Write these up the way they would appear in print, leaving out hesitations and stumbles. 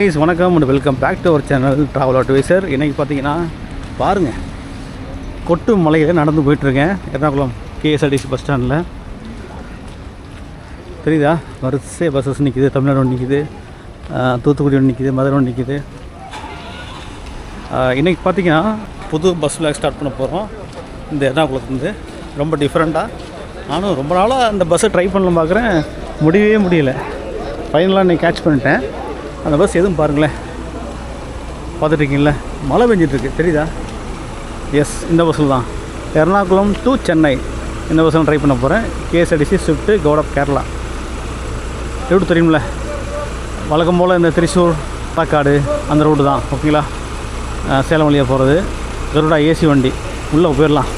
Please வணக்கம் and welcome back to our channel travel advisor. இன்றைக்கி பார்த்தீங்கன்னா பாருங்கள், கொட்டு மலையில் நடந்து போயிட்டுருக்கேன். எர்ணாகுளம் கேஎஸ்ஆர்டிசி பஸ் ஸ்டாண்டில் தெரியுதா? வரிசை பஸ்ஸஸ் நிற்கிது. தமிழ்நாடு ஒன்று நிற்கிது, தூத்துக்குடி ஒன்று நிற்கிது, மதுரை ஒன்று நிற்கிது. இன்றைக்கி பார்த்தீங்கன்னா புது பஸ் ஃப்ளாக் ஸ்டார்ட் பண்ண போகிறோம். இந்த எர்ணாகுளத்துலேருந்து ரொம்ப டிஃப்ரெண்ட்டாக. நானும் ரொம்ப நாளாக அந்த பஸ்ஸை ட்ரை பண்ணலாம் பார்க்குறேன், முடியவே முடியல. ஃபைனலாக இன்றைக்கி கேட்ச் பண்ணிட்டேன். அந்த பஸ் எதுவும் பாருங்களேன், பார்த்துட்ருக்கீங்களா? மழை பெஞ்சிட்ருக்கு தெரியுதா? எஸ், இந்த பஸ்ஸில் தான் எர்ணாகுளம் டு சென்னை இந்த பஸ்ஸில் ட்ரை பண்ண போகிறேன். கேஎஸ்ஆர்டிசி ஸ்விஃப்ட் கவுட் ஆஃப் கேரளா. எப்படி தெரியுமில்ல, வழக்கம் போல் இந்த திரிசூர் பாலக்காடு அந்த ரோடு தான். ஓகேங்களா? சேலம் வழியாக போகிறது கருடா ஏசி வண்டி. உள்ளே போயிடலாம்.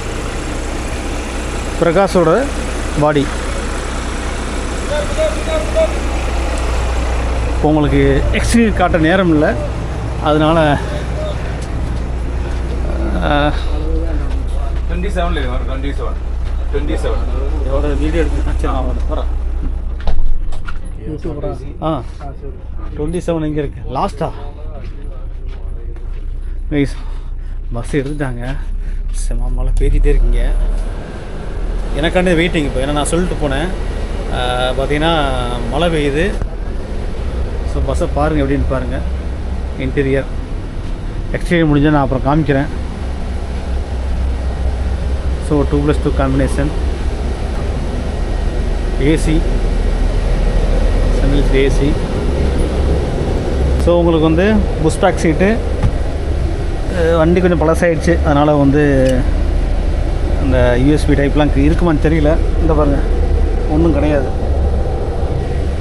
பிரகாஷோட பாடி. இப்போ உங்களுக்கு எக்ஸ்டீரியர் காட்ட நேரம் இல்லை, அதனால் 27 எவ்வளோ வீடியோ எடுத்து போகிறேன். யூடியூபரா? 27 எங்கே இருக்குது? லாஸ்ட்டா ப்ளீஸ். பஸ் எடுத்துட்டாங்க. செம மழை பேசிகிட்டே இருக்கீங்க. எனக்காண்டி வெயிட்டிங். இப்போ ஏன்னா நான் சொல்லிட்டு போனேன், பார்த்தீங்கன்னா மழை பெய்யுது. ஸோ பஸ்ஸை பாருங்கள் எப்படின்னு பாருங்கள். இன்டீரியர் எக்ஸ்டீரியர் முடிஞ்சால் நான் அப்புறம் காமிக்கிறேன். So 2+2 combination, AC, central AC. So உங்களுக்கு வந்து புஷ் பேக் சீட்டு. வண்டி கொஞ்சம் பழசாயிடுச்சு, அதனால் வந்து அந்த யூஎஸ்பி டைப்லாம் இருக்குமான்னு தெரியல. இந்த பாருங்கள், ஒன்றும் கிடையாது,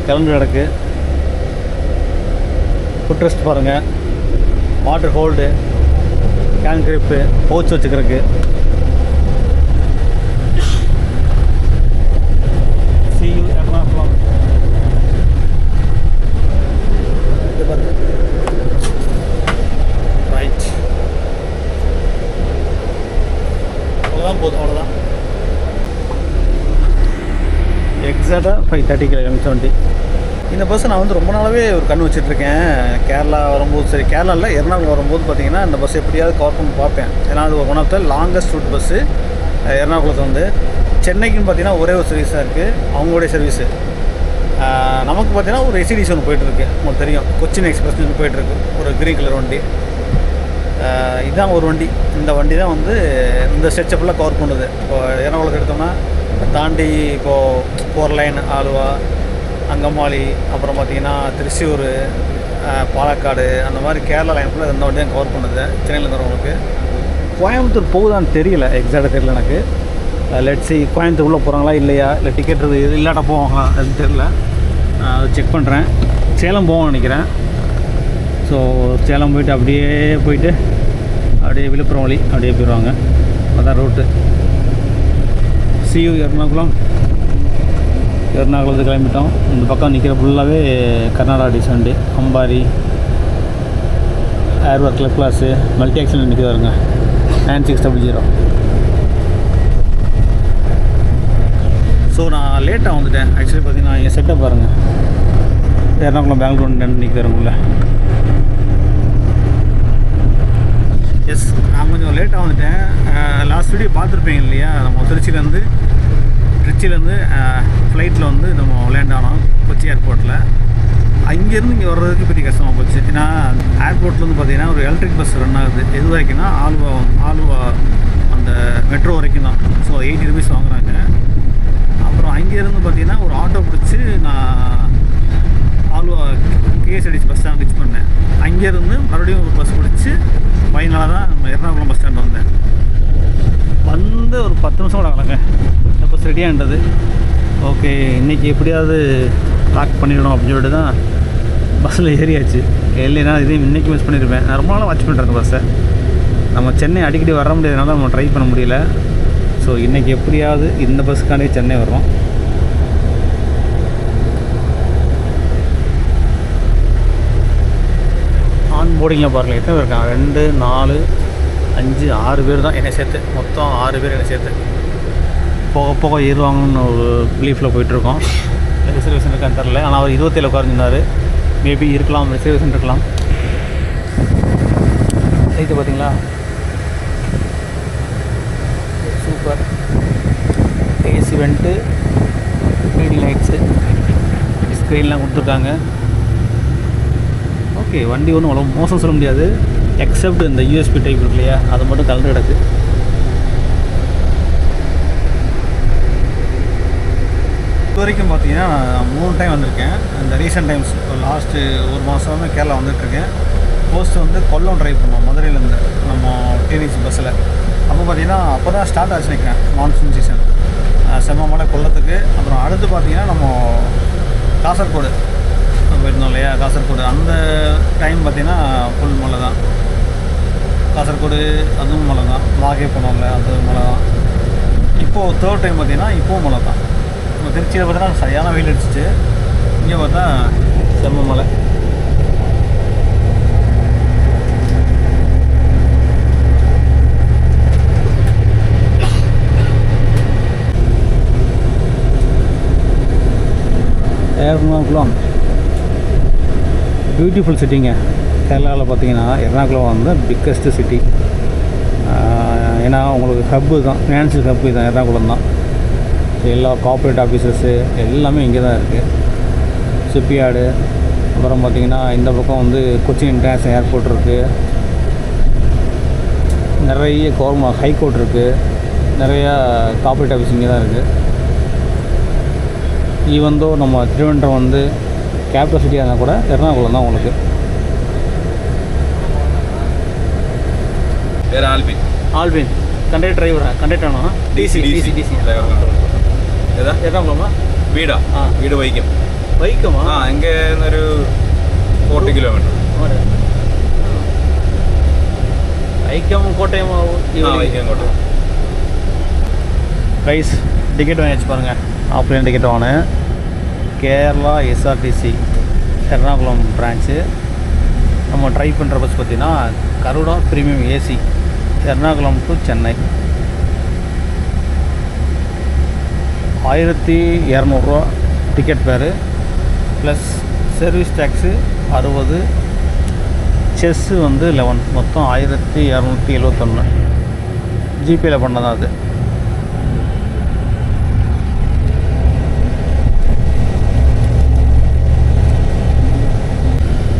கலந்து கிடக்கு. ஃபுட் ரெஸ்ட் பாருங்கள், water hold, can grip, pouch வச்சுக்கிறதுக்கு. சியூ எர்ணாகுளம். ரைட், அவ்வளோதான் போதும், அவ்வளோதான். எக்ஸாக்டாக 5:30 கிலோமீட்டர் வண்டி. இந்த பஸ்ஸை நான் வந்து ரொம்ப நாளாகவே ஒரு கண் வச்சுட்ருக்கேன். கேரளா வரும்போது, சரி கேரளாவில் எர்ணாகுளம் வரும்போது பார்த்தீங்கன்னா இந்த பஸ் எப்படியாவது கவர் பண்ணி பார்ப்பேன். ஏன்னா அது one of the longest route bus எர்ணாகுளத்தை வந்து. சென்னைக்குன்னு பார்த்தீங்கன்னா ஒரே ஒரு சர்வீஸாக இருக்குது, அவங்களுடைய சர்வீஸு. நமக்கு பார்த்தீங்கன்னா ஒரு எஸ்சிடிசி ஒன்று போய்ட்டுருக்கு, உங்களுக்கு தெரியும், கொச்சின் எக்ஸ்பிரஸ் போய்ட்டுருக்கு, ஒரு க்ரீன் கலர் வண்டி. இதுதான் ஒரு வண்டி. இந்த வண்டி தான் வந்து இந்த ஸ்ட்ரெச்சப்பெல்லாம் கவர் பண்ணுது. இப்போ எர்ணாகுளத்தை எடுத்தோம்னா தாண்டி இப்போது 4 லைன் ஆலுவா, அங்கமாலி, அப்புறம் பார்த்திங்கன்னா திருச்சூர், பாலக்காடு, அந்த மாதிரி கேரளா லைன் ஃபுல்லாக இந்த வண்டி தான் கவர் பண்ணுது. சென்னையில் இருக்கிறவங்களுக்கு கோயம்புத்தூர் போகுதான்னு தெரியல, எக்ஸாக்டாக தெரியல எனக்கு. லெட்ஸி கோயம்புத்தூர் உள்ளே போகிறாங்களா இல்லையா, இல்லை டிக்கெட் இது இல்லாட்டா போவாங்களா அதுன்னு தெரில. அதை செக் பண்ணுறேன். சேலம் போவோம்னு நினைக்கிறேன். ஸோ சேலம் போயிட்டு அப்படியே விழுப்புரம் வழி அப்படியே போயிடுவாங்க. அதான் ரூட்டு. சியூ எர்ணாகுளம். எர்ணாகுளத்துக்கு கிளம்பிட்டோம். இந்த பக்கம் நிற்கிற ஃபுல்லாகவே Karnataka designed, Ambari, Airavat club class, multi axle நிற்க வருங்க. 9600. ஸோ நான் லேட்டாக வந்துட்டேன். ஆக்சுவலி பார்த்தீங்கன்னா என் செட்டப் பாருங்கள், எர்ணாகுளம் பெங்களூர் ஒன்று நிற்கிறவங்கள. எஸ், நான் கொஞ்சம் லேட்டாக வந்துட்டேன். லாஸ்ட் வீடியோ பார்த்துருப்பீங்க இல்லையா? நம்ம திருச்சியிலேருந்து ஃப்ளைட்டில் வந்து நம்ம லேண்ட் ஆனோம் கொச்சி ஏர்போர்ட்டில். அங்கேருந்து இங்கே வர்றதுக்கு பெரிய கஷ்டமாக போச்சு. ஏன்னா ஏர்போர்ட்லேருந்து பார்த்தீங்கன்னா ஒரு எலக்ட்ரிக் பஸ் ரன் ஆகுது. எது வரைக்கும்னா ஆலுவா அந்த மெட்ரோ வரைக்கும் தான். ஸோ 80 ருபீஸ் வாங்குறாங்க. அப்புறம் அங்கேருந்து பார்த்தீங்கன்னா ஒரு ஆட்டோ பிடிச்சி நான் Aluva KSRTC bus stand reach பண்ணேன். அங்கேருந்து மறுபடியும் ஒரு பஸ் பிடிச்சி ஃபைனலாக தான் நம்ம எர்ணாகுளம் பஸ் ஸ்டாண்ட் வந்தேன். வந்து ஒரு 10 நிமிஷம் கூட ஆகலைங்க, இந்த பஸ் ரெடியாகின்றது. ஓகே, இன்றைக்கி எப்படியாவது லாக் பண்ணிடணும் அப்படின்னு சொல்லிட்டு தான் பஸ்ஸில் ஏறியாச்சு. இல்லைன்னா இதையும் இன்றைக்கி மிஸ் பண்ணியிருப்பேன். நான் ரொம்ப நாளாக வாட்ச் பண்ணுறேன் பஸ்ஸை. நம்ம சென்னை அடிக்கடி வர முடியாதனால நம்ம ட்ரை பண்ண முடியல. ஸோ இன்றைக்கி எப்படியாவது இந்த பஸ்ஸுக்காண்டே சென்னை வர்றோம். ஆன் போர்டிங்கில் பாருங்கள் எத்தனை பேர் இருக்காங்க. 2, 4, 5, 6 பேர் தான் என்னை சேர்த்து. மொத்தம் 6 பேர் என்னை சேர்த்து. போக போக ஏறுவாங்கன்னு ஒரு பிலீஃபில் போயிட்டுருக்கோம். ரிசர்வேஷன் இருக்கான்னு தெரில. ஆனால் அவர் 27 உட்காந்துருந்தார். மேபி இருக்கலாம், ரிசர்வேஷன் இருக்கலாம். லைட்டு பார்த்தீங்களா, super. AC vent, LED lights, ஸ்க்ரீன்லாம் கொடுத்துருக்காங்க. ஓகே, வண்டி ஒன்றும் அவ்வளோ மோசம் சொல்ல முடியாது. எக்ஸப்ட் இந்த USB டைப் இருக்கு இல்லையா, அது மட்டும் கலந்து கிடக்கு. இது வரைக்கும் பார்த்தீங்கன்னா 3 டைம் வந்திருக்கேன். இந்த ரீசெண்ட் டைம்ஸ் லாஸ்ட்டு 1 மாதமே கேரளா வந்துட்டுருக்கேன். போஸ்ட் வந்து கொல்லம் ட்ரைவ் பண்ணுவோம் மதுரையிலேருந்து நம்ம டிவிசி பஸ்ஸில். அப்போ பார்த்தீங்கன்னா அப்போ தான் ஸ்டார்ட் ஆச்சு நிற்கிறேன் மான்சூன் சீசன். செம்மமலை கொல்லத்துக்கு. அப்புறம் அடுத்து பார்த்தீங்கன்னா நம்ம காசர்கோடு போயிருந்தோம் இல்லையா, காசர்கோடு அந்த டைம் பார்த்திங்கன்னா ஃபுல் மலை தான். காசர்கோடு அதுவும் மலை தான். மாகே போனோம்ல அது மலை தான். இப்போது 3rd டைம் பார்த்திங்கன்னா இப்போவும் மலை தான். இப்போ திருச்சியில் பார்த்தீங்கன்னா சரியான வெயில் அடிச்சிச்சு. இங்கே பார்த்தா செம்ம மலை. எர்ணாகுளம் பியூட்டிஃபுல் சிட்டிங்க. கேரளாவில் பார்த்தீங்கன்னா எர்ணாகுளம் வந்து பிக்கஸ்ட்டு சிட்டி. ஏன்னா உங்களுக்கு ஹப்பு தான், ஃபினான்ஷியல் ஹப்பு தான் எர்ணாகுளம் தான். எல்லா கார்ப்பரேட் ஆஃபீஸர்ஸு எல்லாமே இங்கே தான் இருக்குது. ஷிப்யார்டு, அப்புறம் பார்த்திங்கன்னா இந்த பக்கம் வந்து கொச்சின் இன்டர்நேஷ்னல் ஏர்போர்ட் இருக்குது. நிறைய கவர்மெண்ட் ஹைகோர்ட் இருக்குது. நிறையா கார்ப்பரேட் ஆஃபீஸ் இங்கே தான் இருக்குது. ஈவந்தோ நம்ம திருவனந்தபுரம் வந்து கேபிட்டல் சிட்டியாக இருந்தால் கூட எர்ணாகுளம் தான் உங்களுக்கு. வேறு ஆல்பின் கண்டக்டர் டிரைவரா? கண்டக்டரானா? டிசி ഏതാ എറണാകുളമാ? വീടാ? വീട് വൈക്കം. വൈക്കമാ? എങ്കിൽ ഒരു 40 kilometre. Vaikom Kottayam Vaikom Kottayam. Price ticket வாங்கி வச்சு பாருங்கள். ஆஃப்லைன் டிக்கெட் வாங்கினேன். Kerala SRTC Ernakulam branch. நம்ம ட்ரை பண்ணுற பஸ் பார்த்திங்கன்னா Garuda premium AC Ernakulam to Chennai. 1200 ticket பேரு ப்ளஸ் சர்வீஸ் டேக்ஸு 60, செஸ்ஸு வந்து 11, மொத்தம் 1271. ஜிபேயில் பண்ணதான் அது.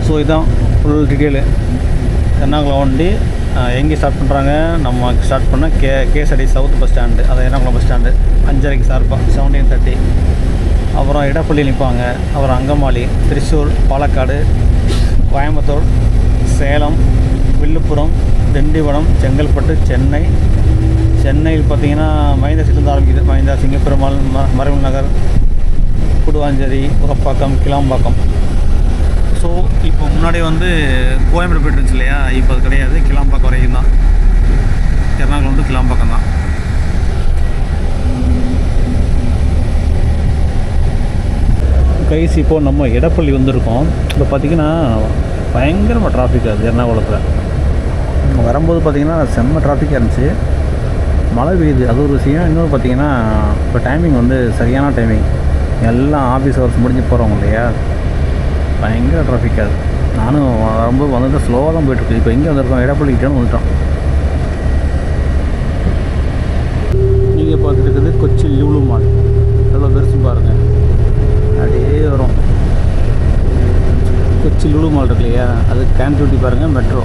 ஸோ இதுதான் ஃபுல் டீட்டெயிலு. எர்ணாகுளம் வண்டி எங்கே ஸ்டார்ட் பண்ணுறாங்க? நம்ம ஸ்டார்ட் பண்ண கேஎஸ்ஆர்டி சவுத் பஸ் ஸ்டாண்டு, அது எர்ணாகுளம் பஸ் ஸ்டாண்டு 5:30 சார்பாக 17:30. அப்புறம் இடப்பள்ளி நிற்பாங்க. அப்புறம் அங்கமாலி, திருச்சூர், பாலக்காடு, கோயம்புத்தூர், சேலம், வில்லுப்புரம், திண்டிவனம், செங்கல்பட்டு, சென்னை. சென்னையில் பார்த்திங்கன்னா மஹிந்தா சிட்டிலேருந்து ஆரம்பிக்குது. மஹிந்தா, சிங்கப்பெருமாள், மறைவு நகர், குடுவாஞ்சேரி, உரப்பாக்கம், கிளாம்பாக்கம். ஸோ இப்போ முன்னாடி வந்து கோயம்பேடு போய்ட்டு இருந்துச்சு இல்லையா, இப்போ அது கிடையாது. கிளாம்பாக்கம் வரைக்கும் தான். எர்ணாகுளம் வந்து கிளாம்பாக்கம் தான். கைஸ் இப்போது நம்ம இடப்பள்ளி வந்திருக்கோம். இப்போ பார்த்திங்கன்னா பயங்கரமாக டிராஃபிக் ஆகுது எர்ணாகுளத்தில். நம்ம வரும்போது பார்த்திங்கன்னா செம்ம டிராஃபிக்காக இருந்துச்சு. மழை பெய்யுது, அது ஒரு விஷயம். இன்னொரு பார்த்திங்கன்னா இப்போ டைமிங் வந்து சரியான டைமிங். எல்லாம் ஆஃபீஸ் ஹவர்ஸ் முடிஞ்சு போகிறவங்க இல்லையா, பயங்கர டிராஃபிக் ஆகுது. நானும் வரும்போது வந்துட்டு ஸ்லோவாக தான் போய்ட்டுருக்கு. இப்போ எங்கே வந்திருக்கோம்? இடப்பள்ளிக்கிட்டேன்னு வந்துட்டோம். நீங்கள் பார்த்துட்டு இருக்குது கொச்சி லூலு மால். எவ்வளோ பெருசு பாருங்கள், அப்படியே வரும். கொச்சி லூலு மால் இருக்கு இல்லையா, அது கனெக்டிவிட்டி பாருங்கள், மெட்ரோ.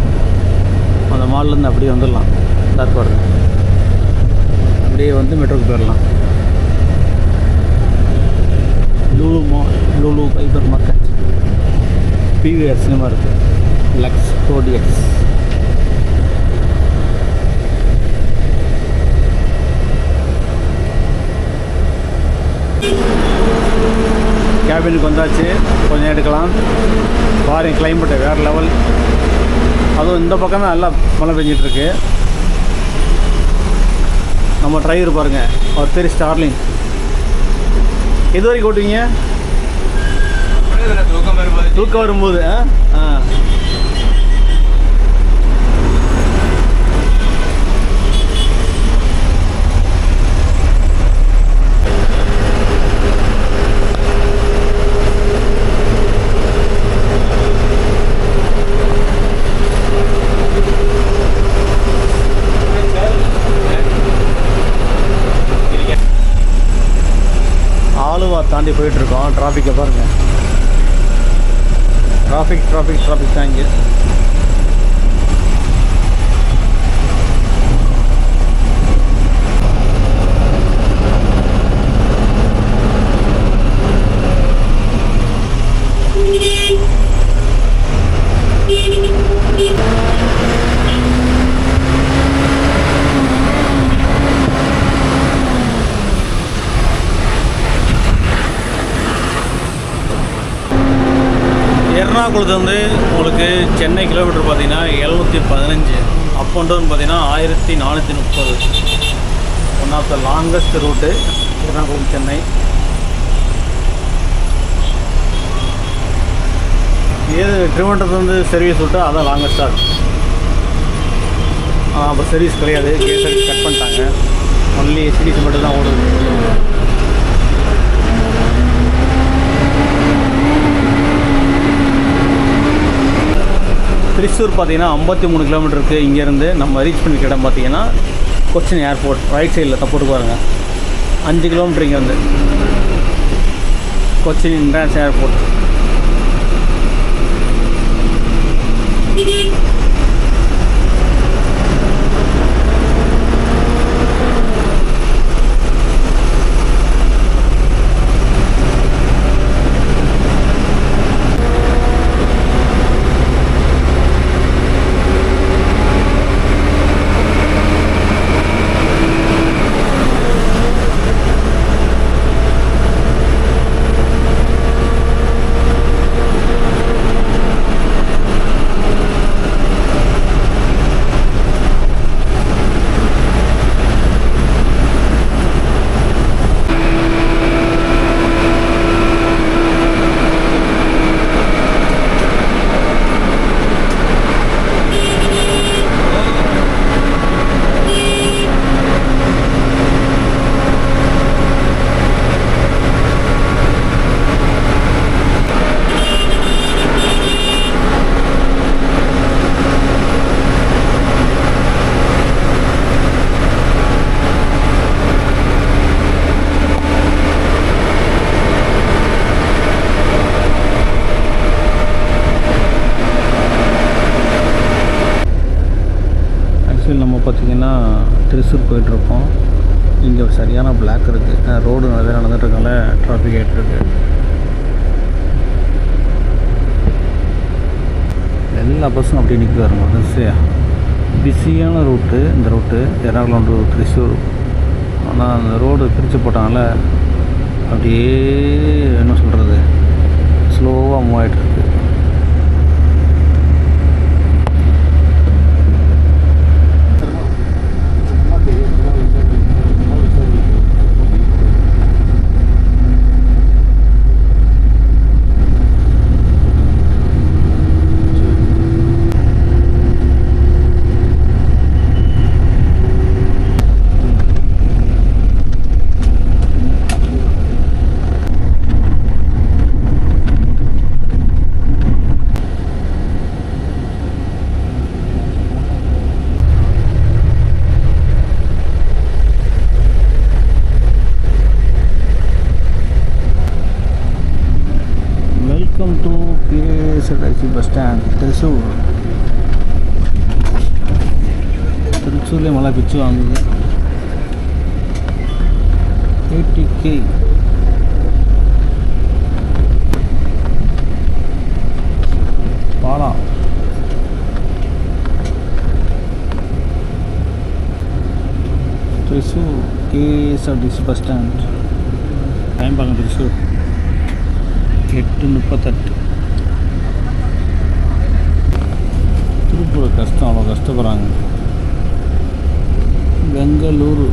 அந்த மால்லேருந்து அப்படியே வந்துடலாம். சார் பாருங்கள், அப்படியே வந்து மெட்ரோக்கு போயிடலாம். Lulu mall, Lulu hyper market, PVR cinema இருக்குது, லக்ஸ், 4DX. கேபினுக்கு வந்தாச்சு, கொஞ்சம் எடுக்கலாம். பாருங்க கிளைமேட்டு வேறு லெவல். அதுவும் இந்த பக்கம் தான் நல்லா மழை பெஞ்சிட்ருக்கு. நம்ம டிரைவர் பாருங்கள், அவர் பேர் ஸ்டார்லிங். எது வரைக்கும் ஓட்டுவீங்க? தூக்கம் வரும்போது. தாண்டி போயிட்டுருக்கோம். டிராஃபிக்கை பாருங்கள். டிராஃபிக் தான் இங்கே. எர்ணாகுளத்துலேருந்து உங்களுக்கு சென்னை கிலோமீட்டர் பார்த்தீங்கன்னா 715, அப் அண்ட் டவுன் பார்த்தீங்கன்னா 1430. One of the longest route Ernakulam Chennai. ஏது திருவனந்தபுரத்துலேருந்து சர்வீஸ் விட்டா அதான் லாங்கஸ்ட்டாக இருக்கும். ஆனால் அப்போ சர்வீஸ் கிடையாது, கேஎஸ்ஆர்டிசி கட் பண்ணிட்டாங்க. ஒன்லி எஸ்டிசி மட்டும் தான் ஓடுது. திருச்சூர் பார்த்தீங்கன்னா 53 கிலோமீட்டருக்கு இங்கேருந்து நம்ம ரீச் பண்ணிக்க இடம் பார்த்தீங்கன்னா கொச்சின் ஏர்போர்ட். ரைட் சைடில் தப்போட்டு பாருங்கள். 5 கிலோமீட்டர் இங்கேருந்து கொச்சின் இன்டர்நேஷ்னல் ஏர்போர்ட். நம்ம பார்த்திங்கன்னா திருச்சூர் போயிட்டுருக்கோம். இங்கே ஒரு சரியான பிளாக் இருக்குது. ரோடு நிறைய நடந்துட்டுருக்கனால டிராஃபிக் ஆகிட்டுருக்கு. எல்லா பஸ்ஸும் அப்படியே நிற்க வருங்க. பிஸியான ரூட்டு இந்த ரூட்டு, எர்ணாகுளம் டு திருச்சூர். ஆனால் அந்த ரோடு பிரித்து போட்டனால அப்படியே என்ன சொல்கிறது, ஸ்லோவாக மூவ் ஆகிட்டுருக்கு. Welcome to KSRTC bus stand Thrissur. திருச்சூர்லேயே மழை பிச்சு வாங்குது. 80K. பாலம் Thrissur KSRTC bus stand. Time பாருங்க, திருச்சூர் 8:38. திருப்பூர் கஷ்டம், அவ்வளோ கஷ்டப்படுறாங்க. பெங்களூரு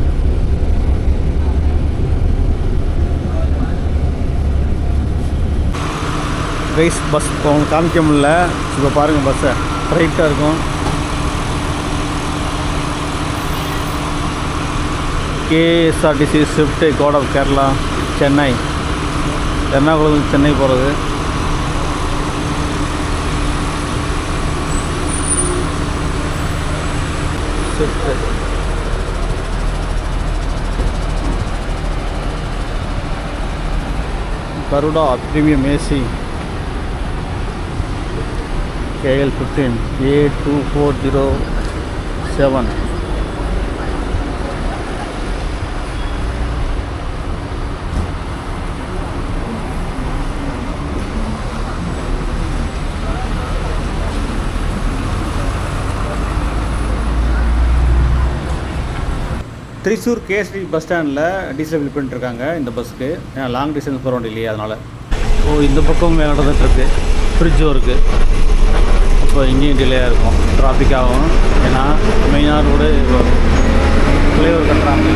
ரைஸ் பஸ் அவங்க காமிக்க முடியல. இப்போ பாருங்கள், பஸ்ஸை ரைட்டாக இருக்கும். KSRTC Swift code of Kerala Chennai, Ernakulam Chennai போகிறது. Swift Garuda Premium AC KL15 A2407. Thrissur KST bus ஸ்டாண்டில் டீசல் ஃபில் பண்ணிட்டுருக்காங்க இந்த பஸ்ஸுக்கு. ஏன்னா லாங் டிஸ்டன்ஸ் போகிற வண்டி இல்லையா, அதனால். இந்த பக்கம் வேலை நடந்துகிட்ருக்கு. ஃப்ரிட்ஜும் இருக்குது. இப்போ இங்கேயும் டிலேயாக இருக்கும், டிராஃபிக் ஆகும். ஏன்னா மெயினாக ரோடு ஃப்ளைஓவர் கட்டுறாங்க.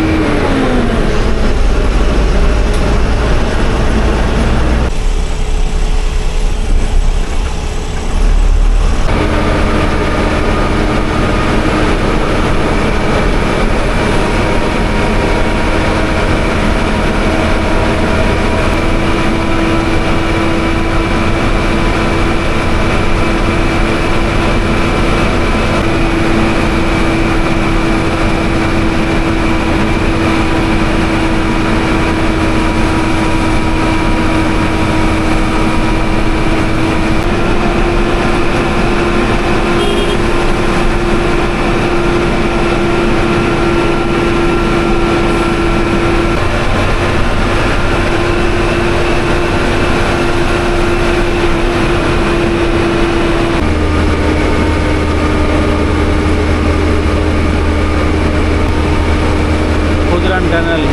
Tunnel.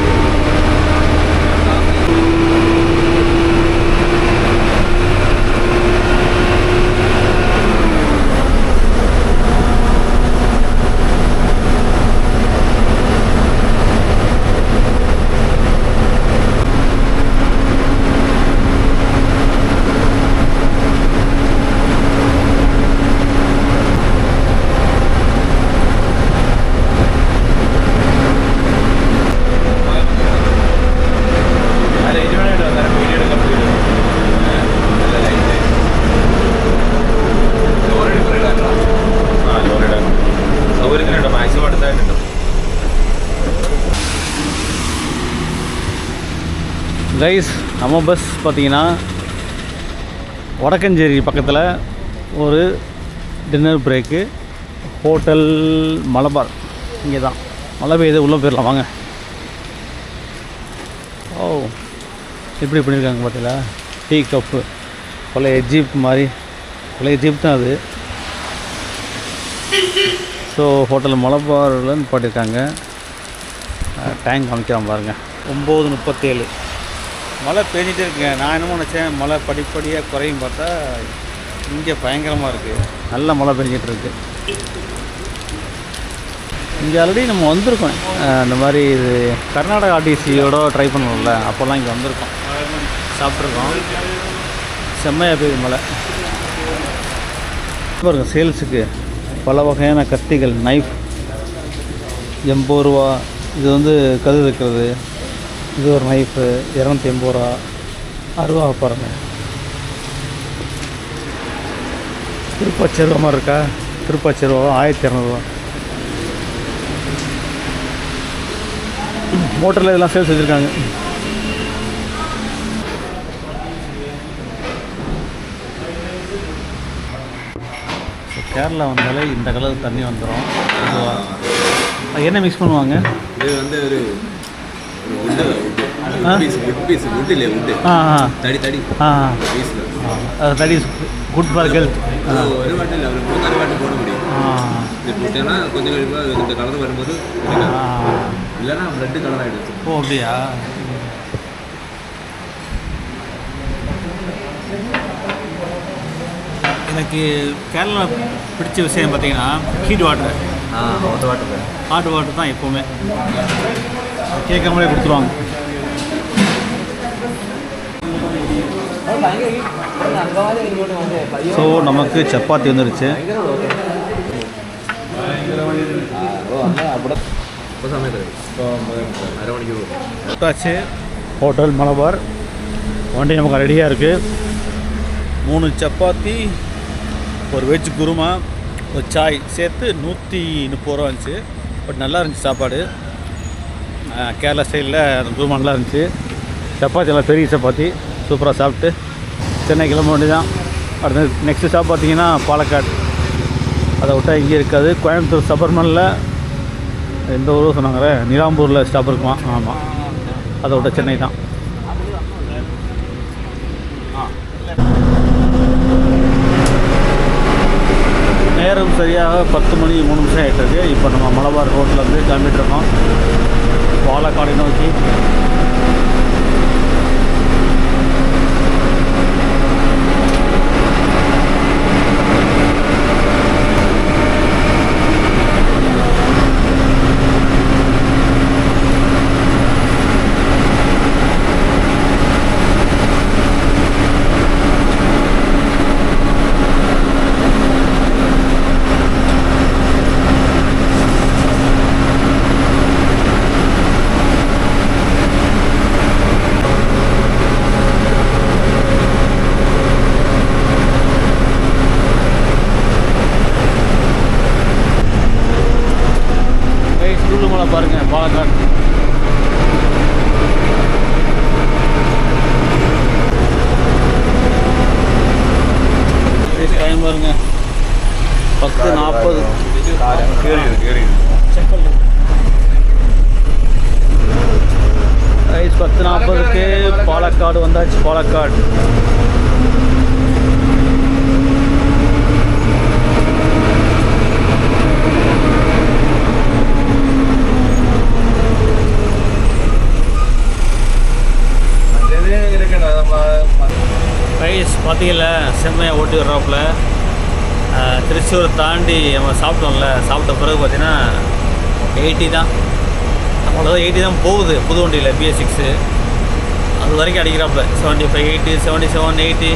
கைஸ், நம்ம பஸ் பார்த்தீங்கன்னா வடக்கஞ்சேரி பக்கத்தில் ஒரு டின்னர் பிரேக்கு, ஹோட்டல் மலபார். இங்கே தான் மழை பெய்யுது, உள்ளே போயிடலாம் வாங்க. ஓ, எப்படி பண்ணியிருக்காங்க பார்த்தீங்களா? டீ கப்பு, பழைய ஜீப் மாதிரி, பழைய ஜீப் தான் அது. ஸோ ஹோட்டல் மலபாரில் பாட்டிருக்காங்க. டேங்க் காமிக்கிறோம் பாருங்கள். 9:37. மழை பெஞ்சிட்டே இருக்குங்க. நான் என்னமோ நினச்சேன் மழை படிப்படியாக குறையும், பார்த்தா இங்கே பயங்கரமாக இருக்குது. நல்ல மழை பெஞ்சிட்டு இருக்கு. இங்கே ஆல்ரெடி நம்ம வந்திருக்கோம். இந்த மாதிரி இது கர்நாடகா ஆர்டிசியோட ட்ரை பண்ணணும்ல, அப்போல்லாம் இங்கே வந்திருக்கோம், சாப்பிட்ருக்கோம். செம்மையாக பெய்யுது மழை பாருங்கள். சேல்ஸுக்கு பல வகையான கத்திகள், நைஃப் 80 ரூபா. இது வந்து கல் இருக்கிறது. இது ஒரு நைஃபு 280 ரூபா. அருவா பாருங்கள். திருப்பாச்சி ரூபா மாதிரி இருக்கா? திருப்பாச்சி ரூபா 1200 ரூபா. மோட்டரில் இதெல்லாம் சேல்ஸ் வச்சுருக்காங்க. கேரளா வந்தாலே இந்த கலர் தண்ணி வந்துடும். என்ன மிக்ஸ் பண்ணுவாங்க? இது வந்து ஒரு தடி குட் ஃபார் ஹெல்த். ஒரு வாட்டி இல்லை, ஒரு 3 வாட்டி போட முடியும். இது போட்டேன்னா கொஞ்சம் கழிப்பாக இந்த கலர் வரும்போது இல்லைன்னா ரெட்டு கலர் ஆகிடுச்சு. ஓ, அப்படியா? எனக்கு கேரளா பிடிச்ச விஷயம் பார்த்தீங்கன்னா ஹீட் வாட்டர். ஹாட் வாட்டர் தான் எப்போவுமே கேட்காமலே கொடுத்துருவாங்க. ஸோ நமக்கு சப்பாத்தி வந்துருச்சு. ஹோட்டல் மலபார் வண்டி நமக்கு ரெடியாக இருக்குது. 3 சப்பாத்தி, ஒரு வெஜ் குருமா, ஒரு சாய் சேர்த்து 130 ரூபா இருந்துச்சு. பட் நல்லா இருந்துச்சு சாப்பாடு. கேரளா ஸ்டைலில் அந்த குருமா நல்லா இருந்துச்சு. சப்பாத்தி எல்லாம் பெரிய சப்பாத்தி. சூப்பராக சாப்பிட்டு சென்னை கிளம்ப வேண்டியதான். அடுத்து நெக்ஸ்ட்டு ஸ்டாப் பார்த்தீங்கன்னா பாலக்காடு. அதை விட்டால் இங்கே இருக்காது. கோயம்புத்தூர் சபர்மனில் எந்த ஊரும் சொன்னாங்க, நிலாம்பூரில் ஸ்டாப் இருக்குமா? ஆமாம், அதை விட்ட சென்னை தான். நேரம் சரியாக 10 மணி 3 நிமிஷம் ஆகிட்டு. இப்போ நம்ம மலபார் ரோட்லேருந்து கிளம்பிட்டுருக்கோம் பாலக்காடை நோக்கி. பாருங்கள் பாலக்காடு. டைம் பாருங்க 10:40. 10:40க்கு பாலக்காடு வந்தாச்சு. பாலக்காடு ரைஸ் பார்த்தீங்கல்ல, செம்மையாக ஓட்டி வர்றாப்புல. திருச்சூர் தாண்டி நம்ம சாப்பிட்டோம்ல, சாப்பிட்ட பிறகு பார்த்தீங்கன்னா 80 தான், அவ்வளோதான் 80 தான் போகுது புது வண்டியில் BS6. அது வரைக்கும் அடிக்கிறாப்புல 75, 80, 77, 80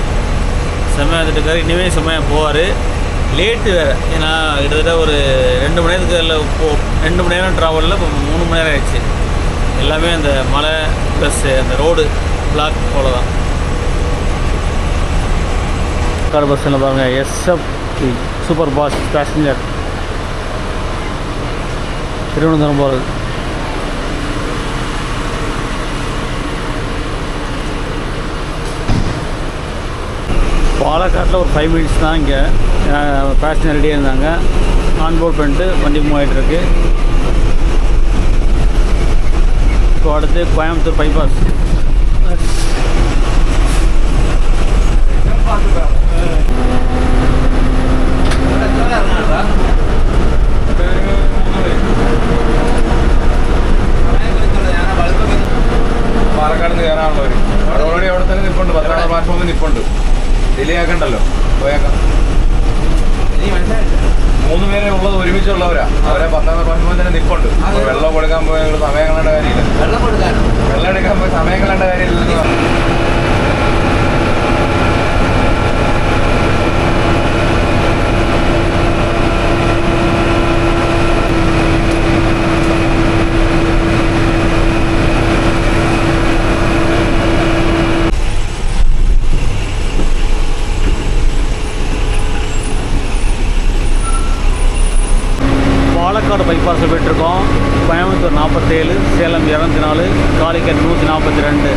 செம்மையாக வந்துட்டுருக்காரு. இனிமேல் செம்மையாக போவார். லேட்டு வேறு, ஏன்னா கிட்டத்தட்ட ஒரு 2 மணி நேரத்துக்கு இல்லை, 2 மணி நேரம் ட்ராவலில் இப்போ 3 மணி நேரம் ஆயிடுச்சு. எல்லாமே அந்த மலை ப்ளஸ் அந்த ரோடு பிளாக் அவ்வளோதான். கார் பஸ்ஸில் பாருங்கள், SF super pass passenger Thiruvananthapuram போகிறது. பாலக்காட்டில் ஒரு 5 மினிட்ஸ் தான். இங்கே பேசஞ்சர் ரெடியாக இருந்தாங்க, ஆன்போர்ட் பண்ணிட்டு வண்டி மூவ் ஆகிட்டுருக்கு. இப்போ அடுத்து கோயம்புத்தூர் பைபாஸ். പാലക്കാട് നിന്ന് കയറാനുള്ളവർ അത് ഓൾറെഡി അവിടെ തന്നെ നിൽപ്പുണ്ട്. 16 പ്ലാറ്റ്ഫോമിൽ നിൽപ്പുണ്ട്. ഡിലേ ആക്കണ്ടല്ലോ, പോയേക്കാം. 3 പേരെ ഉള്ളത് ഒരുമിച്ചുള്ളവരാ. അവരെ 16 പ്ലാറ്റ്ഫോമിൽ തന്നെ നിൽപ്പുണ്ട്. വെള്ളം കൊടുക്കാൻ പോയ സമയം കളേണ്ട കാര്യമില്ല. വെള്ളം എടുക്കാൻ പോയി സമയം കളേണ്ട കാര്യമില്ലെന്ന് പറഞ്ഞു. பாலக்காடு பைபாஸில் போய்ட்டுருக்கோம். கோயம்புத்தூர் 47, சேலம் 204, காலிக்கட் 142.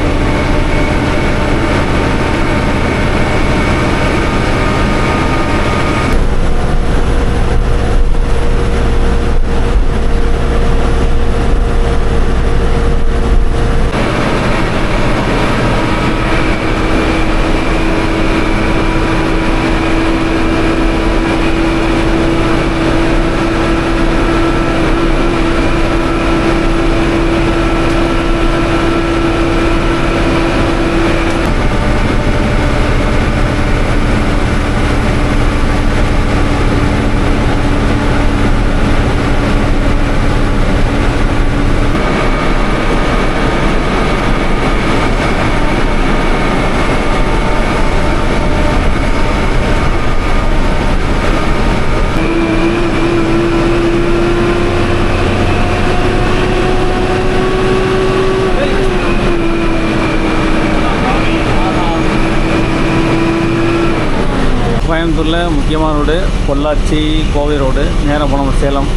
கோயம்புத்தூரில் முக்கியமான ரோடு பொள்ளாச்சி கோவை ரோடு. நேரம் போனோம் சேலம்.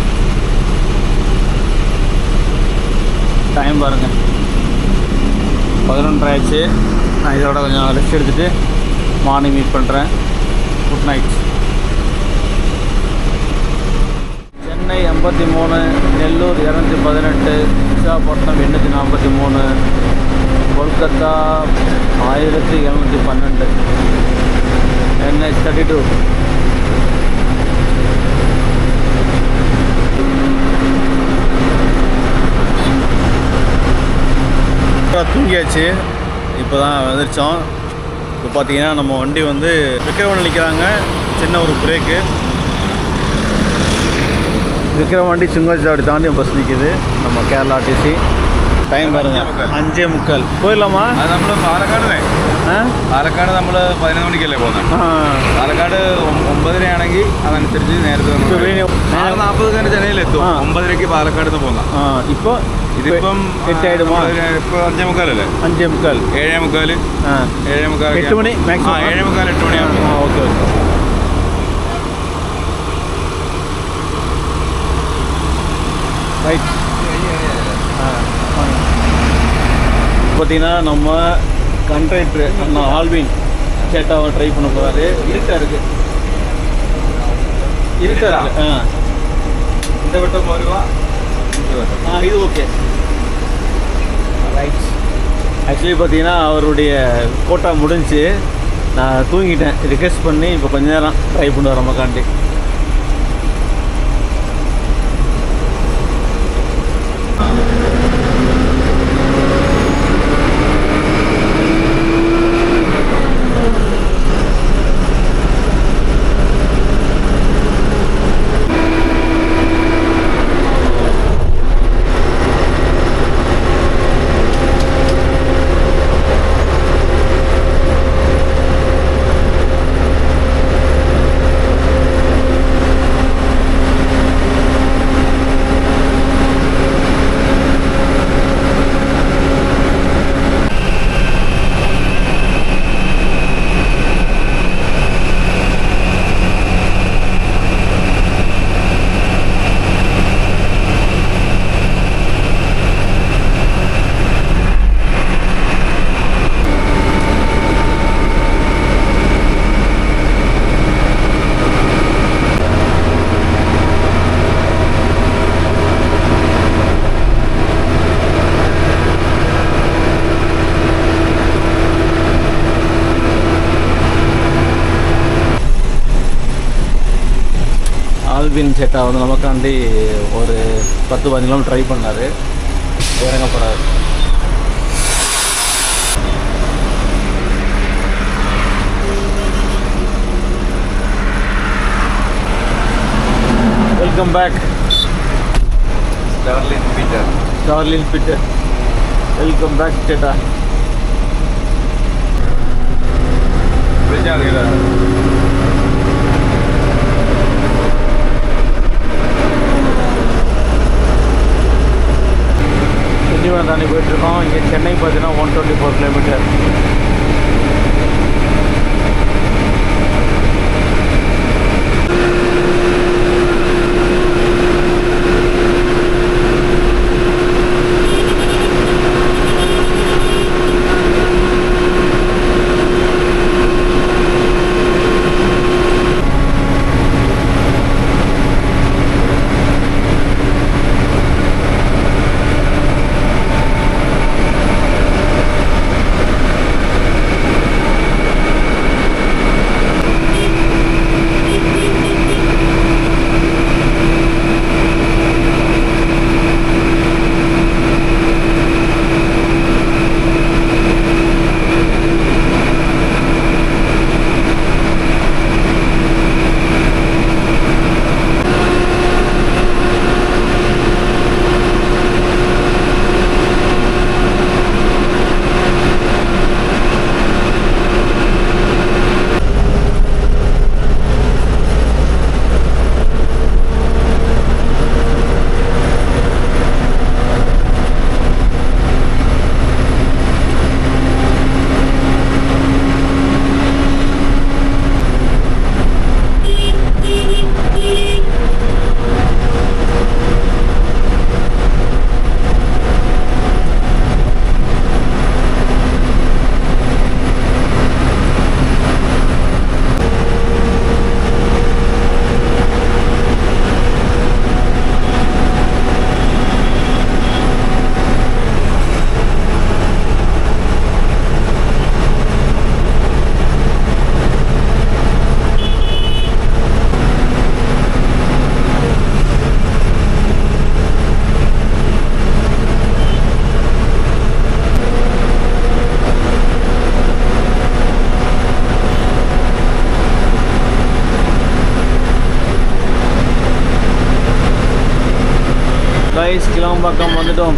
டைம் பாருங்கள் 11 ஆயிடுச்சு. நான் இதோட கொஞ்சம் ரெஸ்ட் எடுத்துகிட்டு மார்னிங் மீட் பண்ணுறேன். Good night. Chennai 53, Nellore 218, Visakhapatnam 843, Kolkata 1712, NH 32. தூங்கியாச்சு. இப்போ தான் வந்துருச்சோம். இப்போ பார்த்தீங்கன்னா நம்ம வண்டி வந்து விக்கிரவாண்டி நிற்கிறாங்க. சின்ன ஒரு பிரேக்கு. விக்கிரவாண்டி சுங்கச்சாவடி தாண்டி பஸ் நிற்கிது. நம்ம கேரளா ஆர்டிசி. டைம் பாருங்க 5:45. പോയില്ലാമാ? അത് നമ്മൾ പാലക്കാടല്ലേ? പാലക്കാട് നമ്മൾ 11 മണിക്കല്ലേ പോകുന്നത്. പാലക്കാട് 9:30 ആണെങ്കിൽ അതനുസരിച്ച് നേരത്തെ 6:40 ചെന്നൈയിലെത്തും. 9:30 പാലക്കാട് നിന്ന് പോകുന്ന. ഇപ്പോൾ ഇതിപ്പം 8:30. ഇപ്പോൾ 5:45 5:45. 7:45. 7:45. 8 മണി മാക്സിമം. 7:45 8 മണിയാകുമ്പോൾ. Okay okay. ரைட். பார்த்தீங்கன்னா நம்ம கண்ட்ராக்டர் நம்ம ஆல்வின் சேட்டாவை ட்ரை பண்ண போகிறாரு. இருட்டாக இருக்குது. இருட்டாக இருக்குது. இந்த வட்டம் வருவா. இது ஓகே. ரைட். ஆக்சுவலி பார்த்தீங்கன்னா அவருடைய கோட்டா முடிஞ்சு நான் தூங்கிட்டேன். ரிக்வெஸ்ட் பண்ணி இப்போ கொஞ்ச நேரம் ட்ரை பண்ணுவார் நமக்காண்டி. ஆல்வின் சேட்டா வந்து நமக்காண்டி ஒரு 10-15 கிலோமீட்டர் ட்ரை பண்ணார். இறங்க போகிறார். Welcome back Starlin Peter. Starlin Peter. Welcome back சேட்டா. திண்டிவனம் தாண்டி போயிட்டுருக்கோம். இங்கே சென்னை பார்த்தீங்கன்னா 124 கிலோமீட்டர். கைஸ், கிளாம்பாக்கம் வந்துட்டோம்.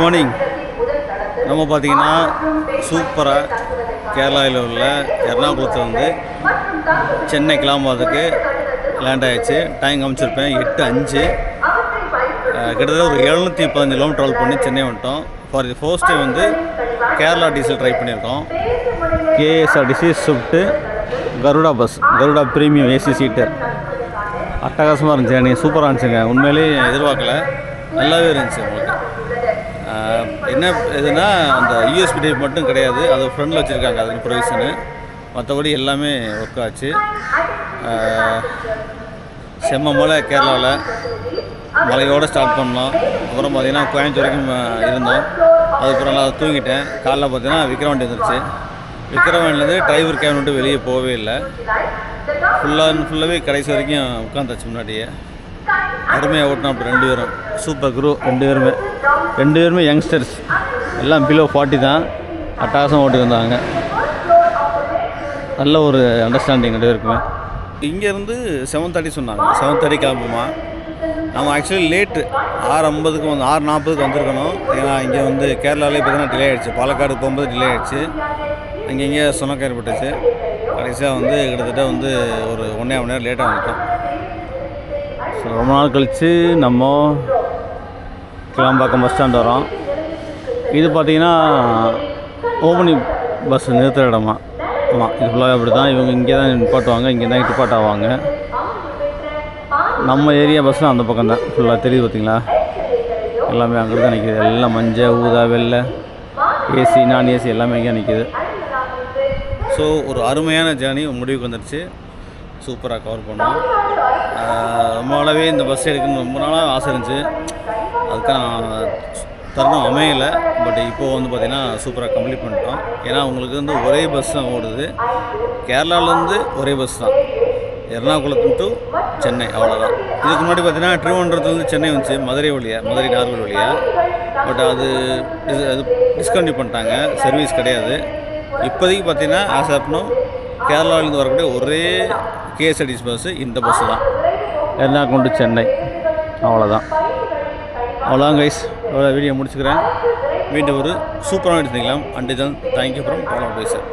மார்னிங். நம்ம பார்த்தீங்கன்னா சூப்பராக கேரளாவில் உள்ள எர்ணாகுளத்தில் வந்து சென்னை கிளம்பாதுக்கு லேண்ட் ஆகிடுச்சு. டைம் காமிச்சிருப்பேன் 8:05. கிட்டத்தட்ட ஒரு 715 கிலோமீட்டர் ட்ராவல் பண்ணி சென்னை வந்துட்டோம். ஃபார் தி ஃபர்ஸ்ட் டைம் வந்து கேரளா டீசல் ட்ரை பண்ணியிருக்கோம். KSRTC Swift Garuda bus, Garuda premium AC seat. அட்டகாசமாக இருந்துச்சு, எனக்கு சூப்பராக இருந்துச்சுங்க. உண்மையிலே எதிர்பார்க்கல, நல்லாவே இருந்துச்சு. உங்களுக்கு என்ன இதுனா அந்த யூஎஸ்பி டைப் மட்டும் கிடையாது, அது ஃப்ரண்டில் வச்சுருக்காங்க, அதுக்கு ப்ரொவிஷனு. மற்றபடி எல்லாமே ஒர்க் ஆச்சு. செம்ம மலை கேரளாவில், மலையோடு ஸ்டார்ட் பண்ணோம். அப்புறம் பார்த்திங்கன்னா கோயம்புத்தூர் வரைக்கும் இருந்தோம். அதுக்கப்புறம் நான் தூங்கிட்டேன். காலைல பார்த்தீங்கன்னா விக்ரவாண்டி வந்துருச்சு. விக்ரவாண்டிலேருந்து டிரைவர் கேபின் விட்டு வெளியே போகவே இல்லை. ஃபுல்லாகவே கடைசி வரைக்கும் உட்காந்தாச்சு முன்னாடியே. அருமையாக ஓட்டினா அப்படி 2 பேரும் சூப்பர் குரூ. 2 பேருமே யங்ஸ்டர்ஸ், எல்லாம் பிலோ 40 தான். அட்டகாசம் ஓட்டி வந்தாங்க. நல்ல ஒரு அண்டர்ஸ்டாண்டிங் 2 பேருக்குமே. இங்கேருந்து 7:30 சொன்னாங்க, 7:30 கிளம்புமா. நம்ம ஆக்சுவலி லேட்டு 6:50க்கு 6:40க்கு வந்திருக்கணும். ஏன்னா இங்கே வந்து கேரளாவிலே பார்த்தீங்கன்னா டிலே ஆகிடுச்சு. பாலக்காடு போகும்போது டிலே ஆகிடுச்சு. இங்கே சொன்னக்காய் ஏற்பட்டுச்சு. கடைசியாக வந்து கிட்டத்தட்ட வந்து ஒரு 1.5 மணி நேரம் லேட்டாக வந்துட்டோம். ஸோ ரொம்ப நாள் கழித்து நம்ம கிளம்பாக்கம் பஸ் ஸ்டாண்ட் வரோம். இது பார்த்திங்கன்னா ஓமனி பஸ் நிறுத்துகிற இடமா. ஆமாம், இது ஃபுல்லாக அப்படி தான். இவங்க இங்கே தான் நிப்பாட்டுவாங்க, இங்கே தான் டிப்பாட் ஆவாங்க. நம்ம ஏரியா பஸ்ஸும் அந்த பக்கம் தான் ஃபுல்லாக தெரியுது. பார்த்திங்களா, எல்லாமே அங்கே தான் நிற்கிது. எல்லாம் மஞ்சள், ஊதா, வெள்ளை, ஏசி, நான் ஏசி எல்லாமே இங்கே நிற்கிது. ஸோ ஒரு அருமையான ஜேர்னி முடிவுக்கு வந்துடுச்சு. சூப்பராக கவர் பண்ணோம். ரொம்ப நாளாகவே இந்த பஸ் எடுக்கணும்னு ரொம்ப நாளாக ஆசை இருந்துச்சு. அதுக்கான தருணம் அமையலை. பட் இப்போது வந்து பார்த்திங்கன்னா சூப்பராக கம்ப்ளீட் பண்ணிட்டோம். ஏன்னா உங்களுக்கு வந்து ஒரே பஸ் தான் ஓடுது. கேரளாவிலேருந்து ஒரே பஸ் தான், எர்ணாகுளம் டு சென்னை, அவ்வளோதான். இதுக்கு முன்னாடி பார்த்திங்கன்னா திருவனந்தபுரத்துலேருந்து சென்னை வந்துச்சு, மதுரை நாகர்கோவில் வழியாக. பட் அது டிஸ்கண்டினியூ பண்ணிட்டாங்க, சர்வீஸ் கிடையாது. இப்போதைக்கு பார்த்திங்கன்னா ஆஸ் ஆஃப் நோ கேரளாவிலேருந்து வரக்கூடிய ஒரே கேஎஸ்ஆர்டிசி பஸ்ஸு இந்த பஸ்ஸு தான், எர்ணாகுளம் டு சென்னை. அவ்வளோதான் கைஸ். வீடியோ முடிச்சுக்கிறேன். மீண்டும் ஒரு சூப்பரான எடுத்துக்கலாம். And then thank you from travel advisor.